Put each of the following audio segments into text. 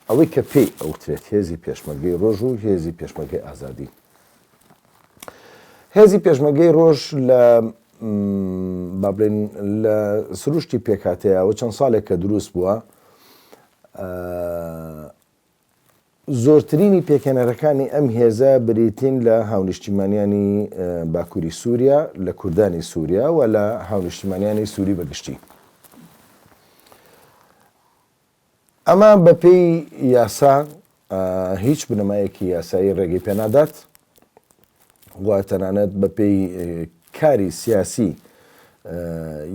ئەوەی کە پێی ئەوترێت هێزی پێشمەرگەی ڕۆژ و هێزی پێشمەرگەی ئازادی. هێزی پێشمەرگەی ڕۆژ لە با بڵێن لە سروشتی پێکاتەیەوە چەند ساڵێک کە دروست بووە، زۆرترینی پێکەنەرەکانی ئەم هێزە بریتین لە هاونیشتیمانیانی باکووری سووریا، لە کوردانی سووریا و لە هاونیشتیمانیانی سووری بەگشتی. ئەمە بەپێی یاسا هیچ بنەمایەکی یاسایی ڕێگەی پێنادات، وا تەنانەت بەپێی کاری سیاسی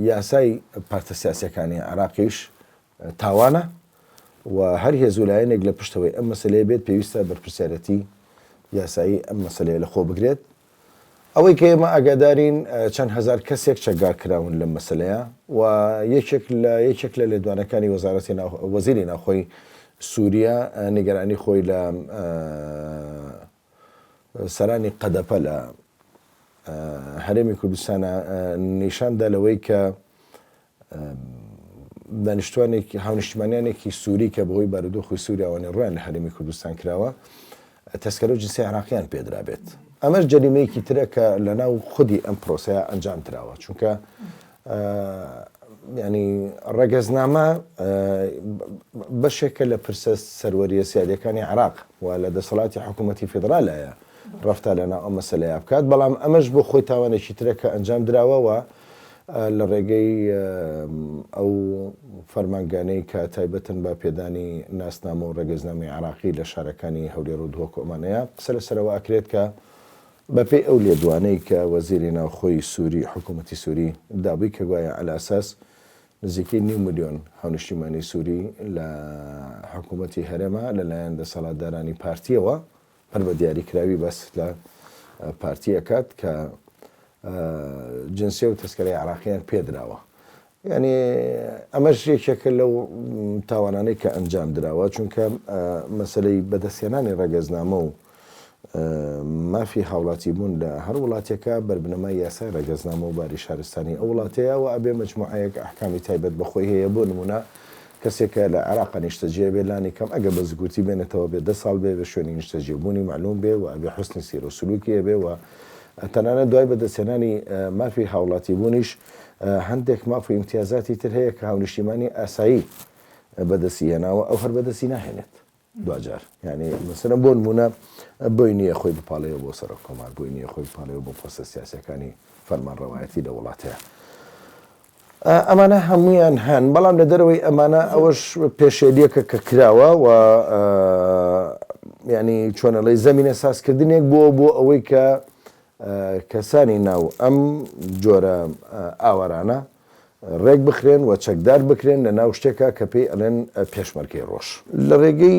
یاسای پارتە سیاسیەکانی عێراقیش تاوانە و هەر هێزولایەنێک لە پشتەوەی ئەم مەسەلەیە بێت پێویستە بەرپرسیارەتی یاسایی ئەم مەسەلەیە لە خۆ بگرێت. ئەوەی کە ئێمە ئاگادارین چەند هەزار کەسێک چەکدار کراون لەم مەسەلەیە و یەکێک لە لێدوانەکانی وەزیری ناوخۆی سووریا نیگەرانی خۆی لە سەرانی قەدەپە لە هەرێمی کوردستانە نیشاندا لەوەی کە دانیشتوانێکی هاونیشتیمانیانێکی سووری کە بەهۆی بارودۆخی سووریاوانی ڕویان لە هەرێمی کوردستان کراوە تەسکەرە و جنسی عێراقییان پێدرابێت. ئەمەش جەریمەیەکی ترە کە لە ناو خودی ئەم پرۆسەیە ئەنجام درراوە، چونکە ینی ڕێگەزنامە بەشێکە لە پرسە سەروەریە سیادەکانی عێراق و لە دەسەڵاتی حکوومەتی فێدرالایە ڕفتا لە ناو ئەم مەسەلەیە بکات، بەڵام ئەمەش بۆ خۆی تاوانێکی ترە کە ئەنجام دراوەوە لە ڕێگەی ئەو فەرمانگانەی کە تایبەتن بە پێدانی ناسنامە و ڕێگەزنامی عێراقی لە شارەکانی هەولێر و دووەکۆمانەیە قسە لەسەرەوە ئەکرێت کە بەپێی ئەو لێدوانەی کە وەزیری ناوخۆی سووری حکوومەتی سووری دابووی کە گوایە عەلە ئەساس نزیکەی 9 ملیۆن هاونیشتیمانی سووری لە حکوومەتی هەرێما لەلایەن دەسەڵاتدارانی پارتیەوە هەر بە دیاریکراوی بەس لە پارتیەکات کە جنسیە و تەسکەرەی عێراقییان پێدراوە. یعنی ئەمەش یەکێکە لەو تاوانانەی کە ئەنجام دراوە، چونکە مەسەلەی بەدەستێنانی ڕێگەزنامە و مافی هاوڵاتی بوون لە هەر وڵاتێکە بەربنەمای یاسای ڕێگەزنامە و باری شارستانی ئەو وڵاتەیە و ئەبێ مجموعەیەک ئەحکامی تایبەت بەخۆی هەیە. بۆ نمونە کەسێکە لە عێراق نیشتەجێ بێ لانی کەم ئەگە بە زگوتی بێنێتەوە بێ 10 ساڵ بێ بە شوێنی نیشتەجێبوونی معلوم بێ و ئەبێ حوسنی سیر و سلووکی بێ و تەنانەت دوای بەدەستێنانی مافی هاوڵاتی بوونیش هەندێک ماف و ئیمتیازاتی تر هەیە کە هاونیشتیمانی ئاسایی بەدەستی هێناوە ئەو هەر بەدەستی ناهێنێت دوجار. یعنی مەسەلەن بۆ نمونە بۆی نییە خۆی بپاڵەیەوە بۆ سەرۆک کۆمار، بۆی نییە خۆی بپاڵەوە بۆ پۆستە سیاسیەکانی فەرمانڕەوایەتی لە وڵاتەیە. ئەمانە هەمویان هەن، بەڵام لە دەرەوەی ئەمانە ئەوەش پێشێلیەکە کە کراوە و ینی چۆنەڵی زەمینە سازکردنێک بۆ ئەوەی کە کەسانی ناو ئەم جۆرە ئاوەرانە ڕێک بخرێن و چەکدار بکرێن لە ناو شتێکە کە پێی ئەڵێن پێشمەرگەی ڕۆژ. لە ڕێگەی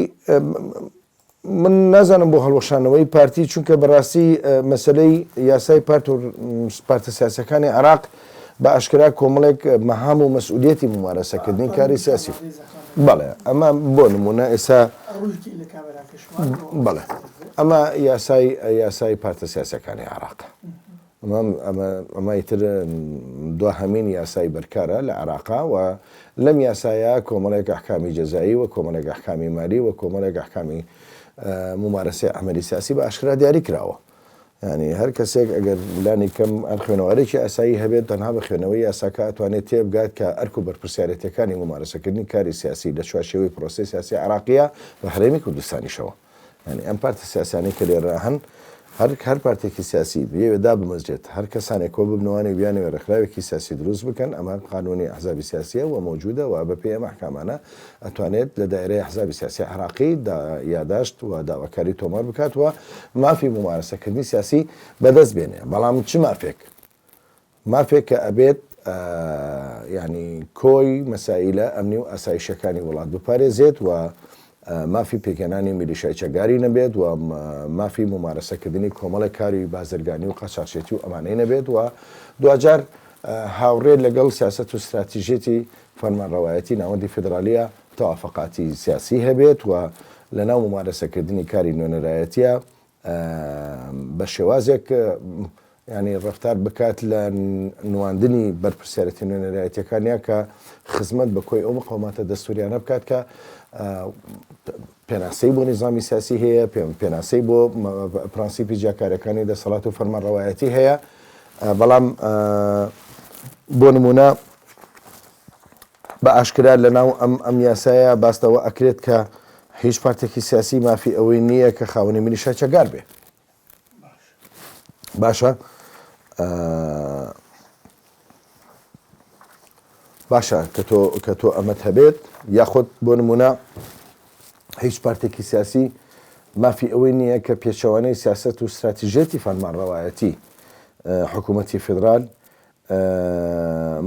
من نازانم بۆ هەڵوەشانەوەی پارتی، چونکە بەڕاستی مەسلەی یاسای پارتە سیاسەکانی عێراق بە ئاشکرا کۆمەڵێک مەهام و مەسئولیەتی ممارەسەکردنی کاری سیاسی. بەڵێ ئەمە بۆ نمونە ئێستا بەڵێ ئەمە یاسای پارتە سیاسەکانی عێراق، ئەمە تر دوهەمین یاسای بەرکارە لە عێراقا و لەم یاسایە کۆمەڵێک ئەحکامی جەزایی و کۆمەڵێک ئەحکامی مالی و کۆمەڵێک ئەحکامی ممارەسەی عەمەلی سیاسی بە ئاشکرا دیاری کراوە. ینی هەر کەسێک ئەگەر لانی کەم ئەر خوێنەوەرێکی ئاسایی هەبێت تەنها بە خوێنەوەی یاساکە ئەتوانێت تێبگات کە ئەرک و بەرپرسیارەتەکانی ممارەسەکردنی کاری سیاسی لە چوارچێوەی پرۆسەی سیاسی عێراقیە بە هەرێمی کوردستانیشەوە. ینی ئەم پارتە سیاسانی کە لێرە هەن هەر پارتێکی سیاسی بێدا بمەزجێت هەر کەسانێک کۆ ببنەوەی بیانەوە ڕێکخراوێکی سیاسی دروست بکەن، ئەمە قانونی ئەحزابی سیاسیە و مەوجودە و بە پێی ئەم ئەحکامانە ئەتوانێت لە دایرەی ئەحزابی سیاسی عێراقی یاداشت و داواکاری تۆمار بکات و مافی ممارەسەکردنی سیاسی بەدەست بێنێ. بەڵام چ مافێک کە ئەبێت ینی کۆی مەسائلە ئەمنی و ئاسایشەکانی وڵات بپارێزێت و مافی پێکێنانی میلیشای چەکداری نەبێت و مافی ممارەسەکردنی کۆمەڵی کاری بازرگانی و قاچاقچێتی و ئەمانەی نەبێت و دوجار هاوڕێت لەگەڵ سیاست و استراتیژێتی فەرمانڕەوایەتی ناوەندی فێدرالیە تەوافقاتی سیاسی هەبێت و لە ناو ممارەسەکردنی کاری نوێنەرایەتیە بە شێوازێک ینی ڕفتار بکات لە نواندنی بەرپرسیارەتی نوێنەرایەتیەکانیا کە خزمەت بە کۆی ئەو مقاوماتە دەستوریانە بکات کە پێناسەی بۆ نظامی سیاسی هەیە، پێناسەی بۆ پرەنسیپی جیاکارەکانی دەسەڵات و فەرمانڕەوایەتی هەیە، بەڵام بۆ نمونە بە ئاشکرا لەناو ئەم یاسایە باستەوە ئەکرێت کە هیچ پارتێکی سیاسی مافی ئەوەی نییە کە خاوەنی میلیشیا چەکدار بێ. باشە کە تۆ ئەمەت هەبێت، یاخود بۆ نمونە هیچ پارتێکی سیاسی مافی ئەوەی نییە کە پێچەوانەی سیاست و استراتیژێتی فەرمانڕەوایەتی حکوومەتی فیدرال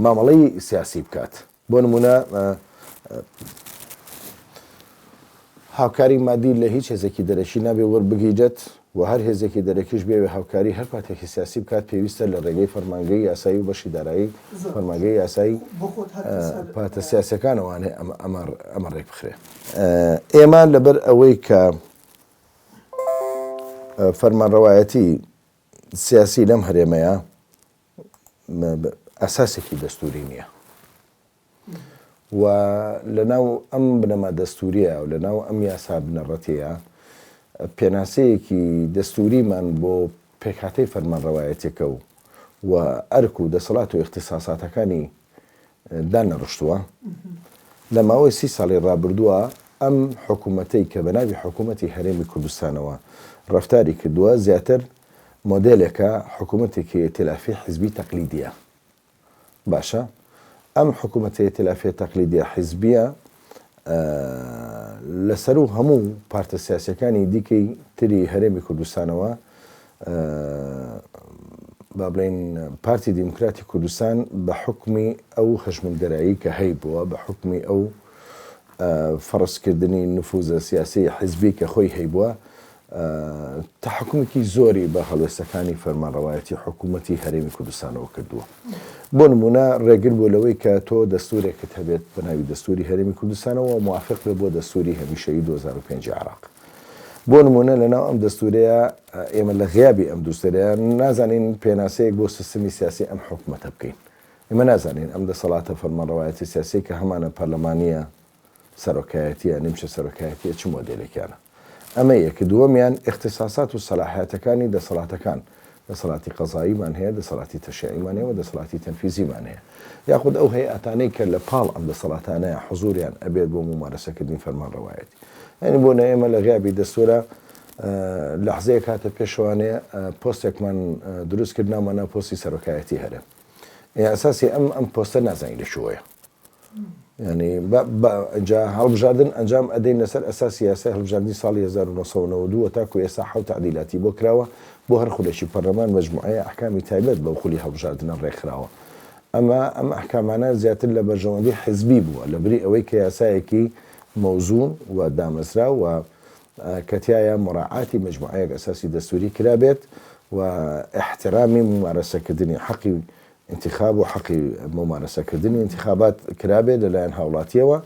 مامەڵەی سیاسی بکات. بۆ نمونە هاوکاری مادی لە هیچ هێزێکی دەرەکی نابێ وەربگیرێت و هەر هێزێکی دەرەکیش بێ هاوکاری هەر پارتێکی سیاسی بکات پێویستە لە ڕێگەی فەرمانگەی یاسایی و بەشی دارایی فەرمانگەی یاسایی پارتە سیاسەکانەوانێ ئەمە ڕێک بخرێ. ئێمە لەبەر ئەوەی کە فەرمانڕەوایەتی سیاسی لەم هەرێمەیە ئەساسێکی دەستوری نییە و لەناو ئەم بنەما دەستوریە و لەناو ئەم یاسا بنەڕەتەیە پێناسەیەکی دەستوریمان بۆ پێکهاتەی فەرمانڕەوایەتێکە و ئەرک و دەسەڵات و اختصاساتەکانی دانەڕشتووە. لە ماوەی 30 ساڵی ڕابردووە ئەم حکوومەتەی کە بەناوی حکوومەتی هەرێمی کوردستانەوە ڕەفتاری کردووە زیاتر مۆدێلێکە حکوومەتێکی ئێتلافی حیزبی تەقلیدیە. باشە ئەم حکوومەتی ئێتلافی تەقلیدیە حیزبیە لەسەر و هەموو پارتە سیاسەکانی دیکەی تری هەرێمی کوردستانەوە با بڵێن پارتی دیموکراتی کوردستان بە حکمی ئەو هەژمنگەرایی کە هەی بووە بە حکمی ئەو فەرزکردنی نفوزە سیاسی حیزبی کە خۆی هەی بووە تحکومێکی زۆری بە هەڵوێستەکانی فەرمانڕەوایەتی حکوومەتی هەرێمی کوردستانەوە کردووە. بۆ نمونە ڕێگر بۆ لەوەی کە تۆ دەستورێکت هەبێت بەناوی دەستوری هەرێمی کوردستانەوە موافق بێ بۆ دەستوری هەمیشەیی 2005 عراق. بۆ نمونە لەناو ئەم دەستورەیە ئێمە لە غیابی ئەم دەستورەیە نازانین پێناسەیەک بۆ سیستمی سیاسی ئەم حکوومەتە بکەین. ئێمە نازانین ئەم دەسەڵاتە فەرمانڕەوایەتی سیاسی کە هەمانە پەرلەمانیە سەرۆکایەتیە نیمچە سەرۆکایەتیە چ مۆدێلێکیانە. ئەمە یەکە. دووەمیان اختصاسات و سەلاحیەتەکانی دەسەڵاتەکان، دەسەڵاتی قەزاییمان هەیە، دەسەڵاتی تەشریعیمان هەیە و دەسەڵاتی تەنفیزیمان هەیە. یاخود ئەو هەیئەتانەی کە لە پاڵ ئەم دەسەڵاتانەیە حوزوریان ئەبێت بۆ ممارەسەکردنی فەرمانڕەوایەتی. یعنی بۆ ئێمە لە غیابی دەستورە لەحزەیە کاتە پێشەوانەیە پۆستێکمان دروست کردنامانە پۆستی سەرۆکایەتی هەرێم. ئەساسی ئەم پۆستە نازانین لەکوێیە. یعنی هەڵبژاردن ئەنجام ئەدەین لەسەر ئەساسی یاسای هەڵبژاردنی ساڵی 1992 تاکو ئێستا 7 تعدیلاتی بۆ کراوە بۆ هەر خولێکی پەرلەمان مەجموعەیە ئەحکامی تایبەت بەو خولی هەڵبژاردنە ڕێکخراوە. ئەم ئەحکامانە زیاتر لە بەرژەوەندی حیزبی بووە لەبری ئەوەی کە یاسایەکی مەوزون و دامەزرا و کەتیایە مڕاعاتی مەجموعەیەک ئەساسی دەستوری کرابێت و احترامی ممارەسەکردنی حەقی انتخاب و حەقی ممارەسەکردنی انتخابات کرابێت لەلایەن هاوڵاتیەوە.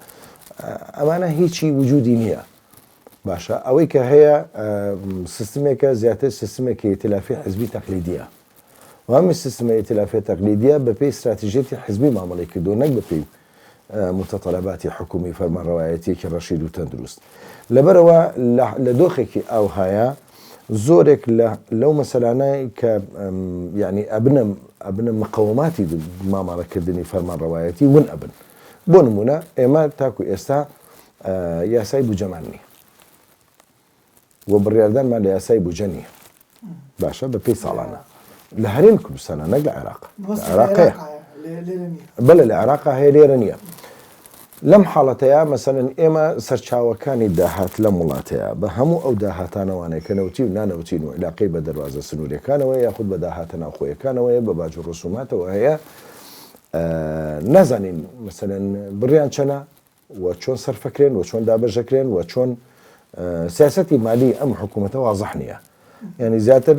ئەمانە هیچی وجودی نییە. باشە ئەوەی کە هەیە سیستمێکە زیاتر سیستمێکی ئێتلافی حیزبی تەقلیدیە و هەمی سیستمە ئێتلافی تەقلیدیە بەپێی استراتیژێتی حیزبی مامەڵەی کردو نەک بەپێی متەطەلباتی حکومی فەرمانڕەوایەتیەکی ڕەشید و تەندروست. لەبەرەوە لە دۆخێکی ئاوهایە زۆرێک لەو مەسەلانەی کە یعنی ئەبنە مقەوماتی مامەڵەکردنی فەرمانڕەوایەتی ون ئەبن. بۆ نمونە ئێمە تاکو ئێستا یاسای بوجەمان نییە و بڕیاردانمان لە یاسای بوجە نییە. باشە بەپێی ساڵانە لە هەرێمی کوردستانە نەک لە عێراق. عێراقەیە بەڵێ لە عێراقا هەیە لێرە نییە. لەم حاڵەتەیە مەسەلەن ئێمە سەرچاوەکانی داهات لەم وڵاتەیە بە هەموو ئەو داهاتانەوانەیە کە نەوتی و نانەوتین و علاقەی بە دەواازە سنوورەکانەوە یاخود بە داهاتە ناوخۆیەکانەوەیە بە باج و ڕسوماتەوە هەیە نازانین مەسەلەن بڕیان چەنە و چۆن سەرفەکرێن و چۆن دابەژەکرێن و چۆن سیاسەتی مالی ئەم حکوومەتە وازەح نییە. یعنی زیاتر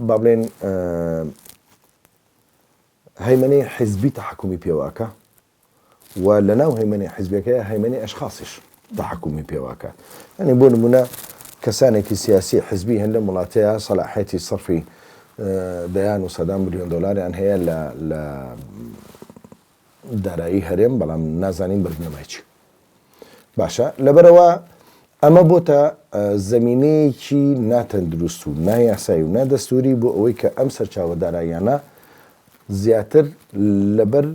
با بڵێن هەیمەنەی حیزبی تەحکومی پێواکە و لەناو هەیمەنی حیزبەکەیە هەیمەنی ئەشخاصیش تەحکومی پێواکات. یعنی بۆ نمونە کەسانێکی سیاسی حیزبی هەندە وڵاتەیە سەلاحەتی سەرفی دەیان و سەدان ملیۆن دۆلاریان هەیە لە دارایی هەرێم بەڵام نازانین بەرنەمای چی. باشە لەبەرەوە ئەمە بۆتە زەمینەیەکی ناتەندروست و نایاسایی و نادەستوری بۆ ئەوەی کە ئەم سەرچاوەدارایانە زیاتر لەبەر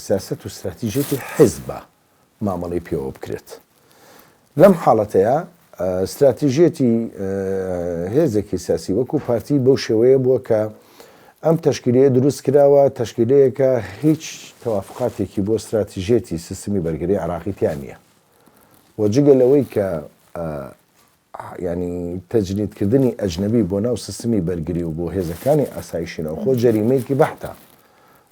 سیاست و استراتیژێتی حیزبە مامەڵی پێوە بکرێت. لەم حاڵەتەیە استراتیژێتی هێزێکی سیاسی وەکو پارتی بەو شێوەیە بووە کە ئەم تەشکیلەیە دروست کراوە تەشکیلەیەکە هیچ تەوافقاتێکی بۆ استراتیژێتی سیستمی بەرگری عراقیتیان نییە. وەجگە لەوەی کە ینی تەجنیدکردنی ئەجنەبی بۆ ناو سیستمی بەرگری و بۆ هێزەکانی ئاسایشینەوە خۆ جەریمەیەکی بەحتە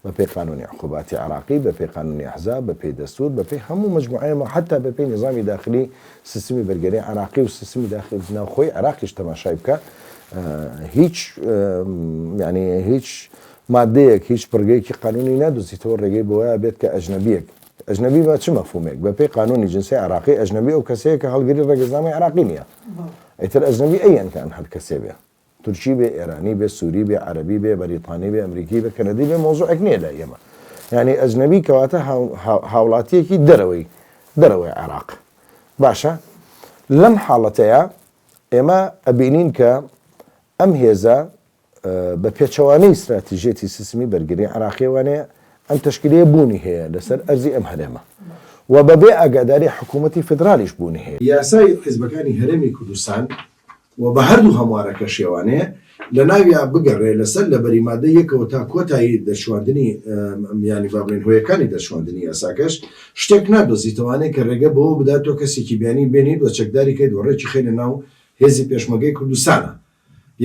بە پێی قانونی عقوباتی عراقی، بە پێی قانونی ئەحزاب، بە پێی دەستور، بە پێی هەموو مجموعەیەمە حتا بە پێی نظامی داخلی سیستمی بەرگری عراقی و سیستمی داخلی ناوخۆی عراقیش تەماشای بکە هیچ مادەیەک هیچ پرگەیەکی قانونی نادوزیتەوە ڕێگەی بۆیە بێت کە ئەجنەبی بە چ مەفهومێک بە پێی قانونی جنسی عراقی ئەجنەبی ئەو کەسەیە کە هەڵگری ڕێگەزنامەی عراقی نییە. ئیتر ئەجنەبی ئەیان کە هەر کەسێ بێ تورکی بێ، ئێرانی بێ، سووری بێ، عەرەبی بێ، بەریتانی بێ، ئەمریکی بێ، کەنەدی بێ، مۆزوعێک نییە لە ئێمە. یعنی ئەجنەبی کەواتە هاوڵاتیەکی دەرەوەی عراق. باشە لەم حاڵەتەیە ئێمە ئەبینین کە ئەم هێزە بە پێچەوانەی استراتیژێتی سیستمی بەرگری عراقیوانەیە ئەم تەشکیلەیە بوونی هەیە لەسەر ئەرزی ئەم هەرێمە و بەبێ ئاگاداری حکوومەتی فدرالیش بوونی هەیە. یاسای حیزبەکانی هەرێمی کوردستان و بە هەردوو هەموارەکە شێوانەیە لە ناویا بگەڕێ لەسەر لە بەریمادە یەکەوە تا کۆتایی دەرچواندنی ینی بابڵێن هۆیەکانی دەرچواندنی یاساکەش شتێک نادۆزیتەوانەیە کە ڕێگە بەوە بدات تۆ کەسێکی بیانی بێنیت بە چەکداری کەیت وەڕێکی خێنە ناو هێزی پێشمەرگەی کوردستانە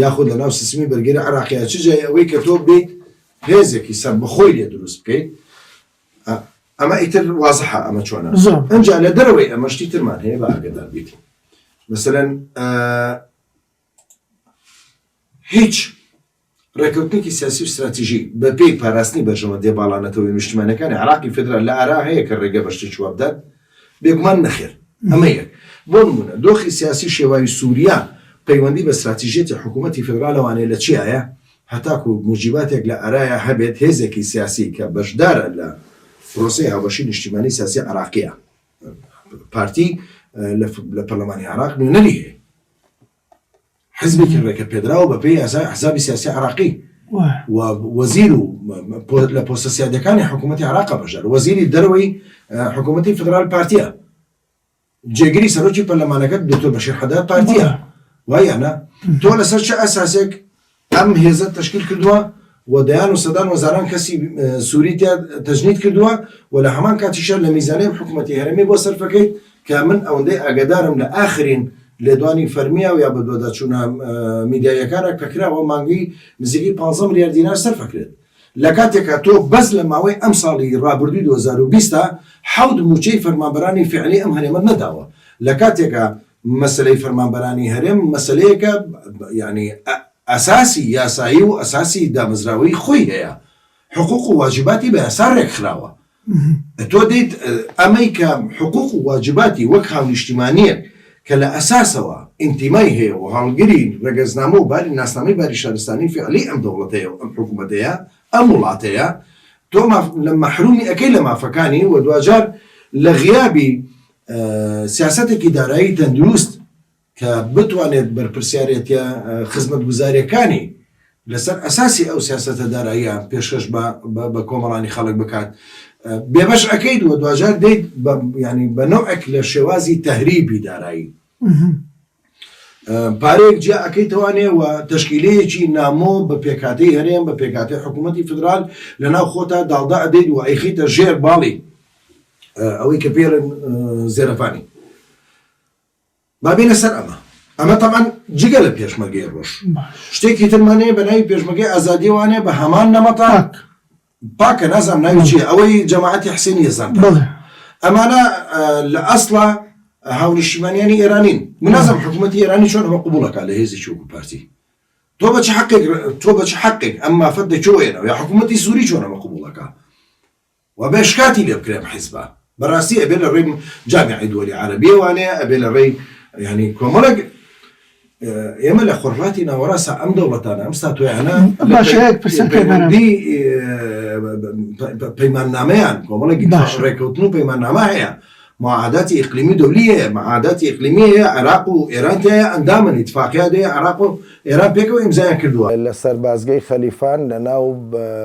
یاخود لە ناو سیستمی بەرگری عراقیە چ جای ئەوەی کە تۆ بێیت هێزێکی سەر بەخۆی لێ دروست بکەیت. ئەمە ئیتر وازەحە ئەمە چۆنە ئەنجا لە دەرەوەی ئەمە شتی ترمان هەیە بە ئاگادار بیتین. مثلەن هیچ ڕێکەوتنێکی سیاسی و استراتیژی بە پێی پاراستنی بەرژەوەندێ باڵانەتەوەی نیشتیمانەکانی عراقی فدرال لە ئارا هەیە کە ڕێگە بەشتی چوە بدات بێگومان نەخێر. ئەمە یەک. بۆ نمونە دۆخی سیاسی شێواوی سووریا پەیوەندی بە استراتیژێتی حکوومەتی فدرالەوانەیە لە چیایە هەتاکو موجیباتێک لە ئارایە هەبێت هێزێکی سیاسی کە بەشدارە لە پرۆسەی هاوبەشی نیشتیمانی سیاسی عراقیە پارتی لە پەرلەمانی عراق نوێنەری هەیە حزبێکی ڕێکە پێدراوە بە پێی ئەحزابی سیاسی عراقی و وەزیر و لە پۆستە سیادەکانی حکوومەتی عراقە بەشدار وەزیری دەرەوەی حکوومەتی فدرال پارتیە جێگیری سەرۆکی پەرلەمانەکەت دکتۆر بەشیر حەداد پارتیە وایانە تۆ لەسەر چه ئەساسێک ئەم هێزە تەشکیل کردووە و دەیان و سەدان وەزاران کەسی سووری تەجنید کردووە و لە هەمان کاتیشە لە میزانەی حکوومەتی هەرێمی بۆ سەرفەکەیت کە من ئەوەندەی ئاگادارم لە ئاخرین لێدوانی فەرمیە و یا بە دووەداچوونە میدیایەکانە کە کراوە مانگی نزیکی 15 ملیار دینار سەرفەکرێت لە کاتێکە تۆ بەس لە ماوەی ئەم ساڵی ڕابردووی 2020 حەوت موچەی فەرمانبەرانی فعلی ئەم هەرێمە نەداوە لە کاتێکە مەسلەی فەرمانبەرانی هەرێم مەسلەیەکە ینی ئەساسی یاسایی و ئەساسی دامەزراوەی خۆی هەیە حقوق و واجباتی بە یاسا ڕێکخراوە تۆ دەیت ئەمەی کە حقوق و واجباتی وەک هاونیشتیمانیەک کە لە ئەساسەوە ئینتیمای هەیە و هەڵگری ڕێگەزنامە و باری ناسنامەی باری شارستانی فعلی ئەم دەوڵەتەیە و ئەم حکوومەتەیە ئەم وڵاتەیە تۆ لە مەحرومی ئەەکەی لە مافەکانی و دوجار لە غیابی سیاسەتێکی دارایی تەندروست کە بتوانێت بەرپرسیارەتە خزمەت گوزاریەکانی لەسەر ئەساسی ئەو سیاسەتە داراییە پێشکەش بە کۆمەڵانی خەڵک بکات بێبەش ئەەکەیت و دوجار دەیت ینی بە نوعێک لە شێوازی تەهریبی دارایی پارەیەک جیا ئەەکەیتوانێ و تەشکیلەیەکی نامۆ بە پێکاتی هەرێم بە پێکاتی حکوومەتی فدرال لەناو خۆتا داڵدا ئەدەیت و ئەیخیتە ژێر باڵی ئەوەی کە پێڵن زێرەفانی بابینە سەر ئەمە تەمان جگە لە پێشمەرگەی ڕۆژ شتێکی ترمانەیە بە ناوی پێشمەرگەی ئازادیوانێ بە هەمان نەمەتا پاکە نازام ناوی چیە ئەوەی جەماعەتی حسێنی ێزان ئەمانە لە ئەسڵا هاونیشتیمانیانی ئێرانین من نازم حکوومەتی ئێرانی چۆن ئەمە قبوڵەکە لە هێزی چووک پارتی تۆ بە چ حەقێک ئەم مافەت دەچۆێنەوە یا حکوومەتی سووری چۆن ئەمە قبوڵەکە و بێشکاتی لێ بکرێم حیزبە بەڕاستی ئەبێ لە ڕێی جامیعەی دووەلی عەرەبیە وانەیە ئەبێ لە ڕێی ینی کۆمەڵک ئێمە لە خۆرهاتی ناوەڕاستە ئەم دەوڵەتانە ئەم ستاتویانە پەیماننامەیان کۆمەڵێکی ڕێکەوتن و پەیماننامە هەیە معاهدات إقليمية دولية معاهدات إقليمية عراق وإيران تيا أندامن اتفاقية دي عراق وإيران بيكو إمزايا كردوا لسربازجي خليفان لناو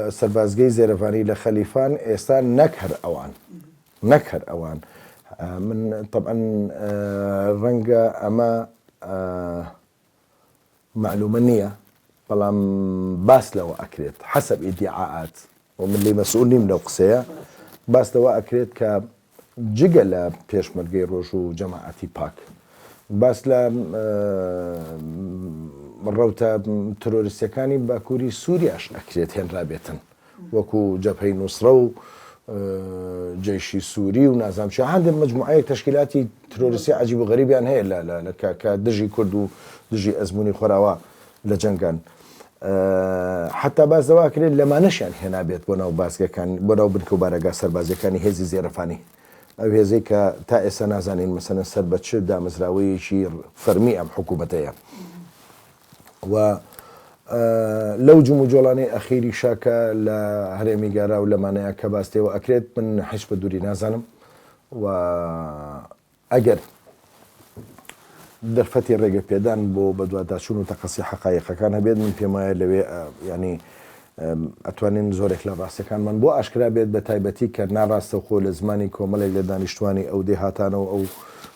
سربازجي زيرفاني لخليفان إستان نكهر أوان من طبعا رنجة أما معلومة نية بلام باس لو أكريت حسب ادعاءات ومن اللي مسؤولين من قصية باس لو أكريت كجيجا بيشمرجي روجو جماعتي باك باس لا مروتا تروريستيكاني باكوري سورياش أكريت هن رابطا وكو جبهة نصرة جيشي سوري ونازام شو عندهم مجموعة تشكيلاتي تروريستية عجيب وغريب يعني هي لا كدجي كردو دجي أزموني خراوا لجنگان حتى باز دواكرين لما نشان هنا بيت بناو باسكا كان بناو بنكو بارقا سربازي كان هزي زيرفاني او هزي كتائسة نازانين مثلا سربت شد دامزراوي شير فرمي ام حكومتيا و لو جمو جولاني اخيري شاكا لهرمي قارا ولما نيا كباستي واكريت من حشب دوري نازانم و اگر درفتي الرقة بيدان بو بدواتا شنو تقصي حقائق كان هبيد من بيما لوي يعني اتوانين زورك لراسي كان من بو اشكرا بيد بتايبتي كان راس خول زماني كومل لدانشتواني او دهاتانو او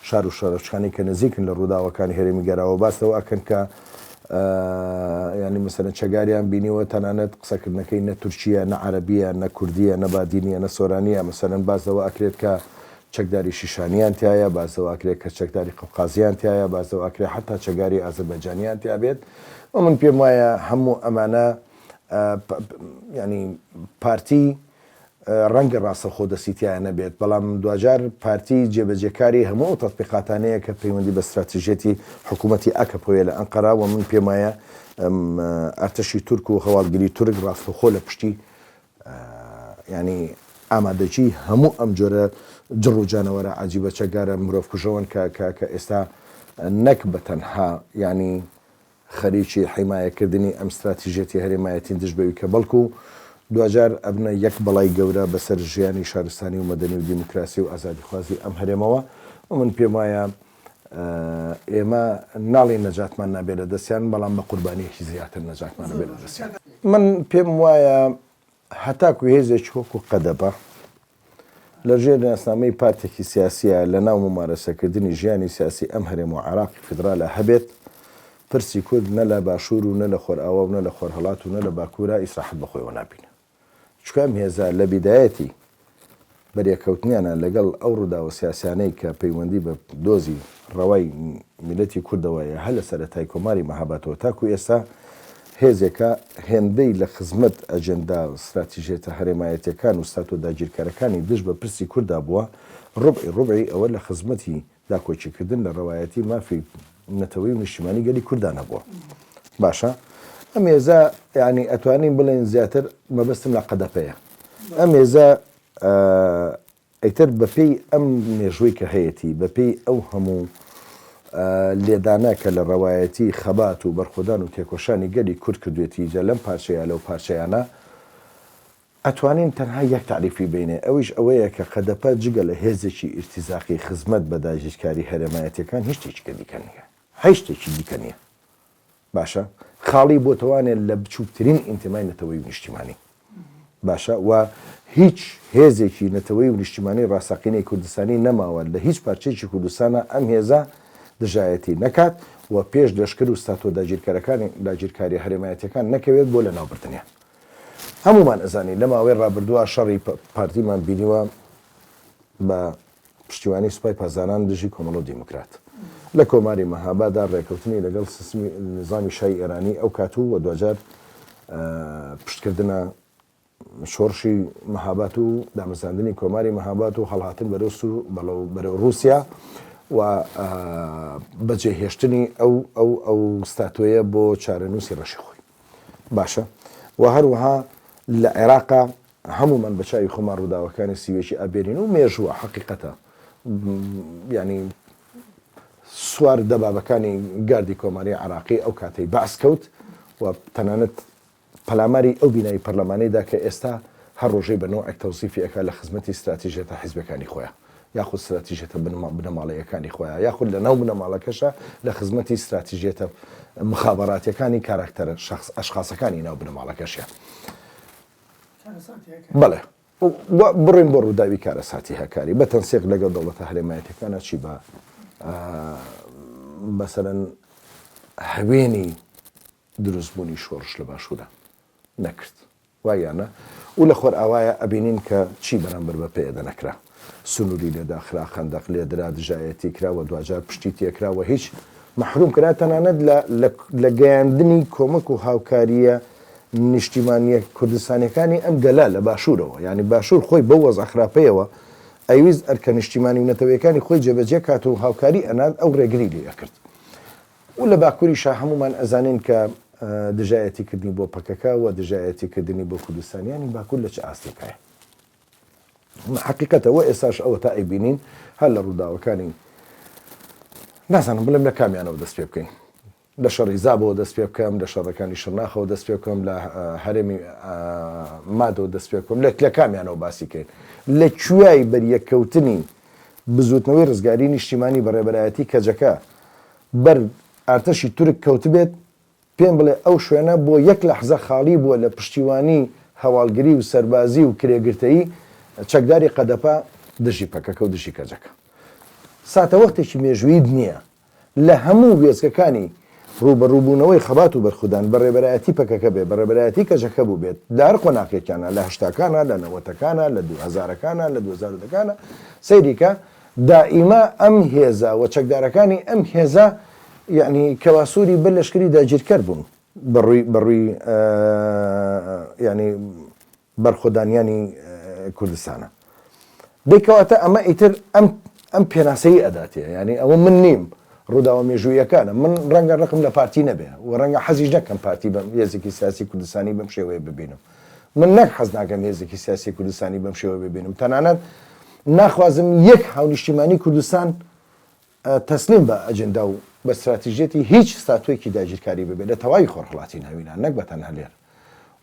شارو شارشخاني كنزيك للرودا وكان هرمي قرا وباس لو اكن ك يعني مثلا شجاريان بيني وتنانت قسكرنكي نا تركيا نا عربيه نا كرديه نا بادينيه نا سورانيه مثلا باس لو اكريت ك چەکداری شیشانیان تایە بازەواکرێت کە چەکداری قەفقازیان تایە بازەواکرێت حتا چەگاری ئازەربایجانیان تیا بێت و من پێم وایە هەموو ئەمانە ینی پارتی ڕەنگە ڕاستەوخۆ دەسیتیایە نەبێت بەڵام دوجار پارتی جێبەجێکاری هەموو تەطبیقاتانەیە کە پەیوەندی بە استراتیژێتی حکوومەتی ئەکە پۆیە لە ئەنقەرا و من پێم وایە ئەرتەشی تورک و هەواڵگیری تورک ڕاستەوخۆ لە پشتی ینی ئامادەجی هەموو ئەم جۆرە جڕ و جانەوەرە عجیبە چەگارە مرۆڤ کوژەوەن کە ئێستا نەک بەتەنها ینی خەریکی حیمایەکردنی ئەم استراتیژێتی هەرێمایەتی دژ بەوی کە بەڵکو دوجار ئەبنە یەک بەڵای گەورە بەسەر ژیانی شارستانی و مەدەنی و دیموکراسی و ئازادیخوازی ئەم هەرێمەوە و من پێم وایە ئێمە ناڵی نەجاتمان نابێت لە دەستیان بەڵام بە قوربانیەکی زیاتر نەجاتمان نابێت لە دەستیان من پێم وایە هەتاکو هێزێکی وەکو قەدەبە لە ژێر ناسنامەی پارتێکی سیاسیە لە ناو ممارەسەکردنی ژیانی سیاسی ئەم هەرێم و عێراقی فیدراالە هەبێت پرسی کورد نە لە باشوور و نە لە خۆرئاوا و نە لە خۆرهەڵات و نە لە باکوورە ئیسراحەت بەخۆیەوە نابینە چونکە ئەم هێزە لە بیدایەتی بەریەکەوتنیانە لەگەڵ ئەو ڕووداوە سیاسیانەی کە پەیوەندی بە دۆزی ڕەوای میلەتی کوردەوەیە هەر لە سەرەتای کۆماری مەهابەتەوە تاکو ئێستا هێزێکە هێندەی لە خزمەت ئەجەندا استراتیژێتە هەرێمایەتیەکان و ستات و داگیرکارەکانی دژ بە پرسی کووردا بووە ڕوبعی ئەوە لە خزمەتی داکۆچیکردن لە ڕەوایەتی مافی نەتەوەی و نیشتیمانی گەلی کوردانە بووە باشە ئەم هێزە یعنی ئەتوانین بڵێن زیاتر مەبەستم لە قەدەپەیە ئەم هێزە ئەیتر بەپێی ئەم مێژووی کە هەیەی بەپێی ئەو هەموو لێدانە کە لە ڕەوایەتی خەبات و بەرخۆدان و تێکۆشانی گەلی کورد کردوێتی جە لەم پارچەیە لەو پارچەیانە ئەتوانین تەنها یەک تعریفی بینێ ئەویش ئەوەیە کە قەدەپە جگە لە هێزێکی ئیرتیزاقی خزمەت بە داگیرکاری هەرێمایەتیەکان هیچ شتێکی دیکە نییە هیچ شتێکی دیکە نییە باشە خاڵی بۆ توانێت لە بچووکترین ئینتیمای نەتەوەی و نیشتیمانی باشە و هیچ هێزێکی نەتەوەی و نیشتیمانی ڕاستەقینەی کوردستانی نەماوە لە هیچ پارچەیەکی کوردستانە ئەم هێزە دژایەتی نەکات و پێش دەشکر و ستات و داگیرکاری هەرێمایەتیەکان نەکەوێت بۆ لە ناوبردنیان هەمومان ئەزانی لە ماوەی ڕابردووە شەڕی پارتیمان بینیوە بە پشتیوانی سوپای پازانان دژی کۆمەڵ و دیموکرات لە کۆماری مەهابادا ڕێکەوتنی لەگەڵ نظامی شای ئێرانی ئەو کاتوو و دوجار پشتکردنە شۆڕشی مەهابات و دامەزاندنی کۆماری مەهابات و هەڵهاتن بەرەو رووسیا و بەجێهێشتنی ئەو ستاتۆیە بۆ چارەنووسی ڕەشی خۆی باشە و هەروەها لە عێراقا هەمومان بە چاوی خۆمان ڕووداوەکانی سیوێکی ئابێرین و مێژووە حەقیقەتە ینی سوار دەبابەکانی گاردی کۆماری عێراقی ئەو کاتەی بەعس کەوت و تەنانەت پەلاماری ئەو بینایی پەرلەمانەیدا کە ئێستا هەر ڕۆژەی بەنەوەی تەوزیفی ئەکا لە خزمەتی استراتیژێتە حیزبەکانی خۆیان یاخود استراتیژیەتە بنەماڵەیەەکانی خۆیان یاخود لە ناو بنەماڵەکەشە لە خزمەتی استراتیژیەتە مخابەراتیەکانی کاراکتەرە ئەشخاصەکانی ناو بنەماڵەکەشیان. بەڵێ بڕین بۆ ڕووداوی کارەساتی هەکاری بە تەنسیق لەگەڵ دەوڵەتە هەرێمایەتەکانە چی بە مەسەرەن هەوێنی دروستبوونی شۆڕش لە باشوورە نەکرد وایانە و لە خۆر ئاوایە ئەبینین کە چی بەرامبەر بە پێدە نەکرا سنووری لێداخرا خەندەق لێدرا دژایەتی کراوە دوجار پشتی تێکراوە هیچ محروم کرا تەنانەت لە گەیاندنی کۆمەک و هاوکاریە نیشتیمانیە کوردستانیەکانی ئەم گەلا لە باشوورەوە یعنی باشوور خۆی بە وەزع خراپەیەوە ئەویست ئەرکە نیشتیمانی و نەتەوەیەکانی خۆی جێبەجێ کات و هاوکاری ئەنات ئەو ڕێگری لێ کرد و لە باکووریشا هەمومان ئەزانین کە دژایەتیکردنی بۆ پەکەکە و دژایەتیکردنی بۆ کوردستانیانی باکوور لە چ ئاستێکایە حقیقەتەوە ئێستاش ئەوە تا ئەیبینین هەر لە ڕووداوەکانی نازانم بڵێم لە کامیانەوە دەست پێ بکەین لە شەڕی زابەوە دەست پێ بکەم لە شەڕەکانی شەرناخەوە دەست پێ بکەم لە هەرێمی مادەوە دەست پێ بکەم لە کامیانەوە باسی کەین لە کوێی بەریەکەوتنی بزوتنەوەی ڕزگاری نیشتیمانی بەڕێبەرایەتی کەجەکە بەر ئارتەشی تورک کەوت بێت پێم بڵێ ئەو شوێنە بۆ یەک لەحزە خاڵی بووە لە پشتیوانی هەواڵگری و سەربازی و کرێگرتەیی چەکداری قەدەپا دژی پەکەکە و دژی کەجەکە ساتە وەختێکی مێژوویت نییە لە هەموو وێزگەکانی ڕوبەڕووبوونەوەی خەبات و بەرخودان بەڕێبەرایەتی پەکەکە بێ بەڕێبەرایەتی کەجەکە بوو بێت لار قۆناقێکیانە لە هەشتاکانە لە نەوەتەکانە لە 2000ەکانە لە 2010ەکانە سەیریکە دائیما ئەم هێزە و چەکدارەکانی ئەم هێزە یعنی کەواسووری بەر لەشکری داگیرکەر بوون بەڕووی ینی بەرخۆدانیانی کوردستانە بێکەواتە ئەمە ئیتر ئەم پێناسەی ئەداتێ ینی ئەوە من نیم ڕووداوە مێژوویەکانە من ڕەنگە ڕقم لە پارتی نەبێ و ڕەنگە حەزیش نەکەم پارتی بە هێزێکی سیاسی کوردستانی بەم شێوەیە ببینم من نەک حەز ناکەم هێزێکی سیاسی کوردستانی بەم شێوە ببینم تەنانەت ناخوازم یەک هاونیشتیمانی کوردستان تەسلیم بە ئەجندا و بە استراتیژێتی هیچ ستاتۆیەکی داگیرکاری ببێت لە تەواوی خۆرهەڵاتی ناوینان نەک بە تەنها لێر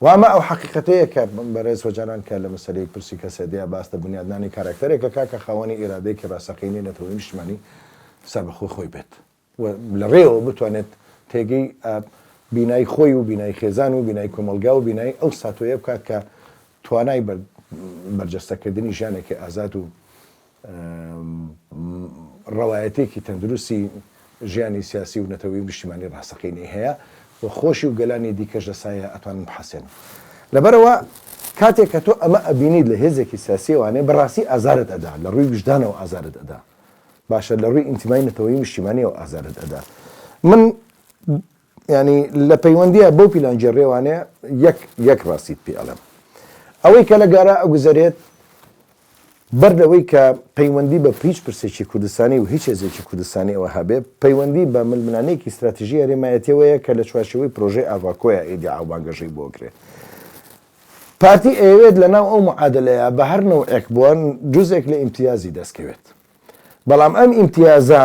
وامە ئەو حقیقەتەیە کە بەڕێز وەجاران کە لە مەسەلەی پرسی کەسەدەیە باستە بنیادنانی کارکتەرێکە کاکە خاوەنی ئێرادەیەکی ڕاستەقینی نەتەوەی نیشتیمانی سەربەخۆی خۆی بێت لە ڕێەوە بتوانێت تێگەی بینایی خۆی و بینایی خێزان و بینایی کۆمەلگا و بینایی ئەو ساتۆیە بکات کە توانای بەرجەستەکردنی ژیانێکی ئازاد و ڕەوایەتێکی تەندروستی ژیانی سیاسی و نەتەوەی نیشتیمانی ڕاستەقینی هەیە و خۆشی و گەلانی دیکەش لەسایە ئەتوانن بحەسێن لەبەرەوە کاتێک کە تۆ ئەمە ئەبینیت لە هێزێکی سیاسیوانێ بەڕاستی ئازارت ئەدا لە ڕووی وجدانەوە ئازارت ئەدا باشە لە ڕووی ئینتیمای نەتەوەی نیشتیمانیەوە ئازارت ئەدا من ینی لە پەیوەندیە بەو پیلانجێڕێوانێ یەک ڕاستیت پێ ئەڵێم ئەوەی کە لە گارە ئەگوزارێت بەر لەوەی کە پەیوەندی بە هیچ پرسێکی کوردستانی و هیچ هێزێکی کوردستانی ئەوە هەبێ پەیوەندی بە ململانەیەکی استراتیژی هەرێمایەتیەوەیە کە لە چوارچێوەی پرۆژەی ئاڤاکۆیە ئیدیا ئاوبانگەژەی بۆ کرێت پارتی ئەوێت لەناو ئەو معادلەیە بە هەر نەوعێک بووە جزێک لە ئیمتیازی دەستکەوێت بەڵام ئەم ئیمتیازە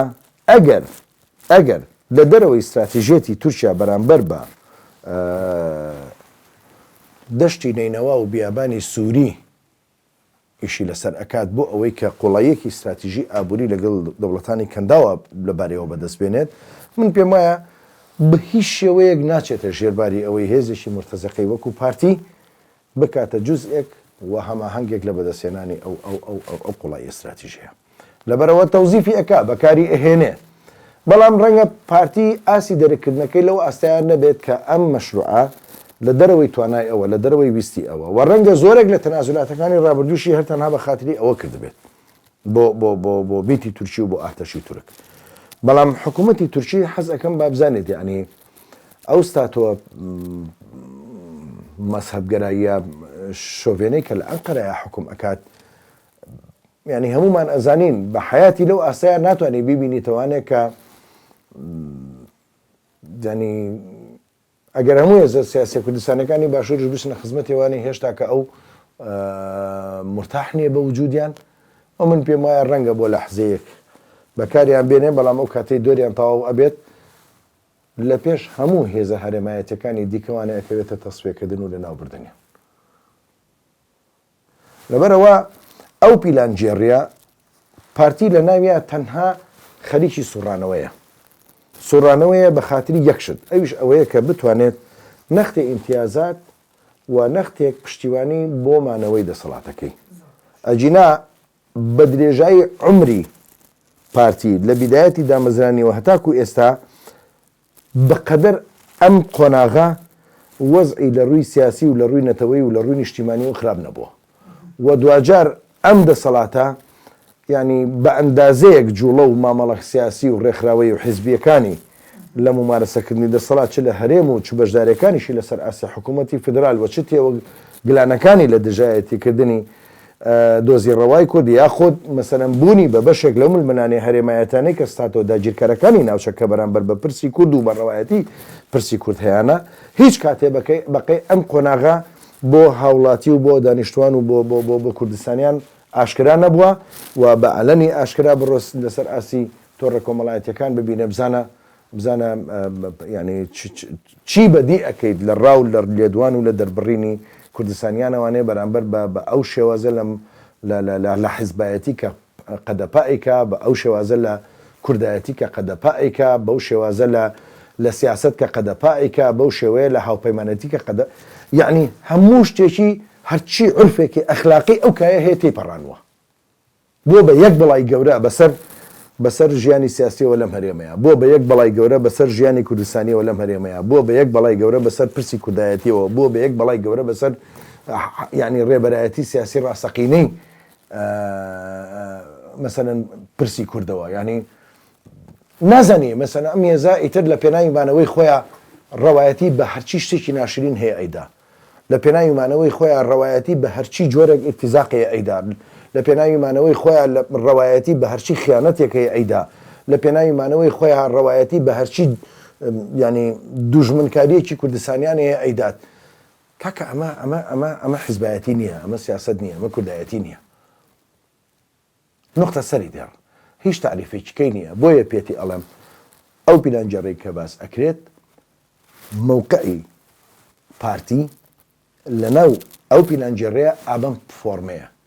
ئەگەر لە دەرەوەی استراتیژێتی تورکیا بەرامبەر بە دەشتی نینەوا و بیابانی سووری ئیشی لەسەر ئەکات بۆ ئەوەی کە قوڵایەکی استراتیژی ئابووری لەگەڵ دەوڵەتانی کەنداوە لەبارەوە بەدەستبێنێت من پێم وایە بە هیچ شێوەیەک ناچێتە ژێرباری ئەوەی هێزێکی مرتەزەقەی وەکو پارتی بکاتە جزئێک و هەماهەنگێک لە بەدەستێنانی ئەو قوڵای استراتیژیە لەبەرەوە تەوزیفی ئەکا بەکاری ئەهێنێ بەڵام ڕەنگە پارتی ئاسی دەرەکردنەکەی لەو ئاستایان نەبێت کە ئەم مەشروعە لە دەرەوەی توانای ئەوە لە دەرەوەی ویستی ئەوە و ڕەنگە زۆرێک لە تەنازولاتەکانی ڕابردووشی هەر تەنها بە خاتری ئەوە کردبێت بۆ بیتی تورکی و بۆ ئاتەشی تورک بەڵام حکوومەتی تورکی حەز ئەەکەم با بزانێت یعنی ئەو ستاتۆ مەسهەبگەراییە شۆڤێنەی کە لە ئەنقەرەیە حکوم ئەکات یعنی هەمومان ئەزانین بە حیاتی لەو ئاسایە ناتوانێت بیبینیتەوانێت کە ینی ئەگەر هەموو هێزە سیاسی کوردستانەکانی باشوور بچنە خزمەتێوانی هێشتا کە ئەو مرتاح نییە بە وجودیان ئەو من پێم وایە ڕەنگە بۆ لەحزەیەک بەکاریان بێنێ بەڵام ئەو کاتەی دۆریان تەواو ئەبێت لە پێش هەموو هێزە هەرێمایەتەکانی دیکەوانە ئەکەوێتە تەسویەکردن و لەناوبردنیان لەبەرەوە ئەو پیلانجێڕیە پارتی لە ناویە تەنها خەریکی سوڕانەوەیە بە خاتری یەکشت ئەویش ئەوەیە کە بتوانێت نەختی ئیمتیازات و نەختێک پشتیوانی بۆ مانەوەی دەسەڵاتەکەی ئەجینا بە درێژایی عمری پارتی لە بیدایەتی دامەزرانیەوە هەتاکو ئێستا بەقەدەر ئەم قۆناغا وەزعی لە ڕووی سیاسی و لە ڕووی نەتەوەی و لە ڕووی نیشتیمانی و خراپ نەبووە و دوجار ئەم دەسەڵاتە ینی بە ئەندازەیەک جوڵە و مامەڵە سیاسی و ڕێکخراوەی و حیزبیەکانی لە ممارەسەکردنی دەسەڵات چ لە هەرێم و چ بەشدارەکانیشی لەسەر ئاسیا حکوومەتی فدرال وە چ تێوە گلانەکانی لە دژایەتیکردنی دۆزی ڕەوای کورد یاخۆت مەسەلەن بوونی بە بەشێک لەو ململانەی هەرێمایەتانەی کە ستاتەوە داگیرکارەکانی ناوچەکە بەرامبەر بە پرسی کورد و بە ڕەوایەتی پرسی کورد هەیەە هیچ کاتێ بەقەی ئەم قۆناغا بۆ هاوڵاتی و بۆ دانیشتوان و بۆ کوردستانیان ئاشکرا نەبووە و بە ئەلەنی ئاشکرا بڕۆست لەسەر ئاسی تۆڕە کۆمەڵایەتیەکان ببینە بزانە ینی چی بەدی ئەەکەیت لە ڕاو لە لێدوان و لە دەربڕینی کوردستانیانەوانێ بەرامبەر بە ئەو شێوازە لە حیزبایەتی کە قەدەپائیکە بە ئەو شێوازە لە کوردایەتی کە قەدەپائیکە بەو شێوازە لە سیاست کە قەدەپائیکە بەو شێوەیە لە هاوپەیمانەتی کە یعنی هەموو شتێکی هەرچی عرفێکی ئەخلاقی ئەو کایە هەیە تێپەڕانوە بۆ بە یەک بەڵای گەورە بەسەر ژیانی سیاسیەوە لەم هەرێمەیە بۆ بە یەک بەڵای گەورە بەسەر ژیانی کوردستانیەوە لەم هەرێمەیە بۆ بە یەک بەڵای گەورە بەسەر پرسی کوردایەتیەوە بۆ بە یەک بەڵای گەورە بەسەر ینی ڕێبەرایەتی سیاسی ڕاستەقینەی مەسەلەن پرسی کوردەوە ینی نازانی مەسەلەن ئەم هێزا ئیتر لە پێناویمانەوەی خۆیان ڕەوایەتی بە هەرچی شتێکی ناشرین هەیە ئەیدا لە پێناویمانەوەی خۆیان ڕەوایەتی بە هەرچی جۆرێک ئیرتیزاقی ئەیدا لە پێناویمانەوەی خۆیان لە ڕەوایەتی بە هەرچی خیانەتێکی ئەیدا لە پێناویمانەوەی خۆیان ڕەوایەتی بە هەرچی ینی دوژمنکاریەکی کوردستانیان هەیە ئەیدات کاکە ئەمە حیزبایەتی نییە ئەمە سیاست نییە ئەمە کوردایەتی نییە نقطە سەری دێڕ هیچ تعریفێکیکەی نییە بۆیە پێتی ئەڵێم ئەو پیلانجەڕێک کە باس ئەکرێت موقعی پارتی لەناو ئەو پیلانجێڕەیە ئابەم فۆرمەیە